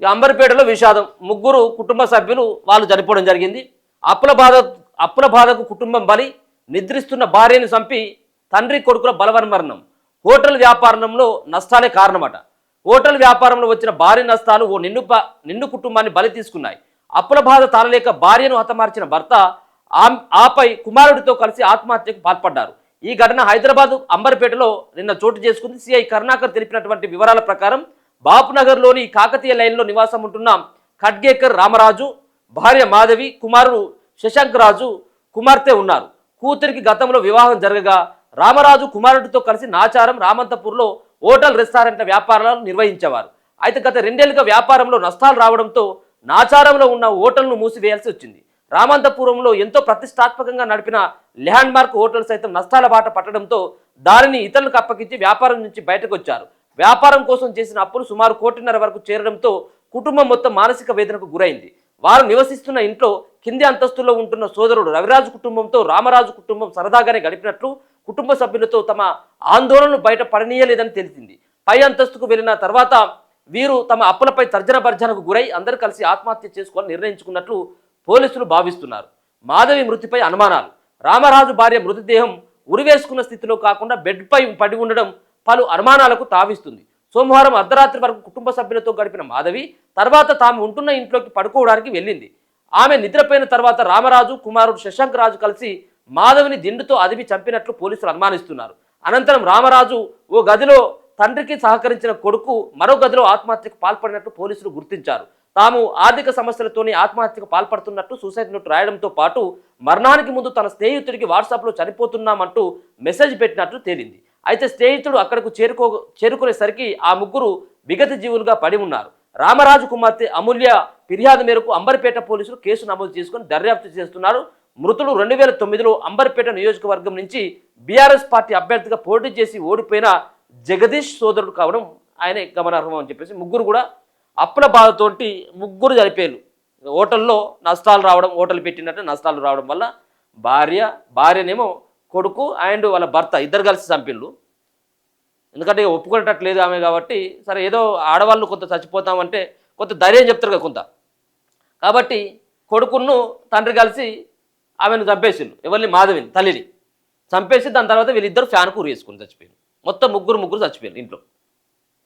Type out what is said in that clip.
ఇక అంబర్పేటలో విషాదం, ముగ్గురు కుటుంబ సభ్యులు వాళ్ళు చనిపోవడం జరిగింది. అప్పుల బాధకు కుటుంబం బలి, నిద్రిస్తున్న భార్యను చంపి తండ్రి కొడుకుల బలవన్మరణం. హోటల్ వ్యాపారంలో నష్టాలే కారణమట. హోటల్ వ్యాపారంలో వచ్చిన భారీ నష్టాలు ఓ నిండు కుటుంబాన్ని బలి తీసుకున్నాయి. అప్పుల బాధ తాళలేక భార్యను హతమార్చిన భర్త ఆపై కుమారుడితో కలిసి ఆత్మహత్యకు పాల్పడ్డారు. ఈ ఘటన హైదరాబాద్ అంబర్పేటలో నిన్న చోటు చేసుకుంది. సిఐ కరుణాకర్ తెలిపినటువంటి వివరాల ప్రకారం బాపునగర్లోని కాకతీయ లైన్లో నివాసం ఉంటున్న ఖడ్గేకర్ రామరాజు, భార్య మాధవి, కుమారుడు శశాంక్ రాజు, కుమార్తె ఉన్నారు. కూతురికి గతంలో వివాహం జరగగా రామరాజు కుమారుడితో కలిసి నాచారం, రామంతపూర్లో హోటల్ రెస్టారెంట్ల వ్యాపారాలు నిర్వహించేవారు. అయితే గత 2 ఏళ్లుగా వ్యాపారంలో నష్టాలు రావడంతో నాచారంలో ఉన్న హోటల్ను మూసివేయాల్సి వచ్చింది. రామంతపురంలో ఎంతో ప్రతిష్టాత్మకంగా నడిపిన ల్యాండ్ మార్క్ హోటల్ సైతం నష్టాల బాట పట్టడంతో దానిని ఇతరులకు అప్పగించి వ్యాపారం నుంచి బయటకు వచ్చారు. వ్యాపారం కోసం చేసిన అప్పులు సుమారు 1.5 కోటి వరకు చేరడంతో కుటుంబం మొత్తం మానసిక వేదనకు గురైంది. వారు నివసిస్తున్న ఇంట్లో కింది అంతస్తులో ఉంటున్న సోదరుడు రవిరాజు కుటుంబంతో రామరాజు కుటుంబం సరదాగానే గడిపినట్లు కుటుంబ సభ్యులతో తమ ఆందోళనను బయట పడనీయలేదని తెలిసింది. పై అంతస్తుకు వెళ్లిన తర్వాత వీరు తమ అప్పులపై తర్జన భర్జనకు గురై అందరూ కలిసి ఆత్మహత్య చేసుకోవాలని నిర్ణయించుకున్నట్లు పోలీసులు భావిస్తున్నారు. మాధవి మృతిపై అనుమానాలు. రామరాజు భార్య మృతదేహం ఉరివేసుకున్న స్థితిలో కాకుండా బెడ్పై పడి ఉండడం పలు అనుమానాలకు తావిస్తుంది. సోమవారం అర్ధరాత్రి వరకు కుటుంబ సభ్యులతో గడిపిన మాధవి తర్వాత తాము ఉంటున్న ఇంట్లోకి పడుకోవడానికి వెళ్ళింది. ఆమె నిద్రపోయిన తర్వాత రామరాజు, కుమారుడు శశాంక్ రాజు కలిసి మాధవిని దిండుతో అదిమి చంపినట్లు పోలీసులు అనుమానిస్తున్నారు. అనంతరం రామరాజు ఓ గదిలో తండ్రికి సహకరించిన కొడుకు మరో గదిలో ఆత్మహత్యకు పాల్పడినట్లు పోలీసులు గుర్తించారు. తాము ఆర్థిక సమస్యలతోనే ఆత్మహత్యకు పాల్పడుతున్నట్టు సూసైడ్ నోట్ రాయడంతో పాటు మరణానికి ముందు తన స్నేహితుడికి వాట్సాప్లో చనిపోతున్నామంటూ మెసేజ్ పెట్టినట్లు తేలింది. అయితే స్నేహితుడు అక్కడకు చేరుకునేసరికి ఆ ముగ్గురు విగత జీవులుగా పడి ఉన్నారు. రామరాజు కుమార్తె అమూల్య ఫిర్యాదు మేరకు అంబర్పేట పోలీసులు కేసు నమోదు చేసుకుని దర్యాప్తు చేస్తున్నారు. మృతుడు 2009లో అంబర్పేట నియోజకవర్గం నుంచి బీఆర్ఎస్ పార్టీ అభ్యర్థిగా పోటీ చేసి ఓడిపోయిన జగదీష్ సోదరుడు కావడం ఆయనే గమనార్హం అని చెప్పేసి ముగ్గురు కూడా అప్పుల బాధతోటి ముగ్గురు చనిపోయారు. హోటల్లో నష్టాలు రావడం, హోటల్ పెట్టినట్టు నష్టాలు రావడం వల్ల భార్యనేమో కొడుకు అండ్ వాళ్ళ భర్త ఇద్దరు కలిసి చంపిళ్ళు. ఎందుకంటే ఒప్పుకునేటట్లేదు ఆమె కాబట్టి సరే ఏదో ఆడవాళ్ళు కొంత చచ్చిపోతామంటే కొంత ధైర్యం చెప్తారు కదా కొంత, కాబట్టి కొడుకును తండ్రి కలిసి ఆమెను చంపేసిండు. ఎవరిని? మాధవిని, తల్లిని చంపేసి దాని తర్వాత వీళ్ళిద్దరు ఫ్యాన్కు ఉరి వేసుకుని చచ్చిపోయారు. మొత్తం ముగ్గురు చచ్చిపోయారు ఇంట్లో.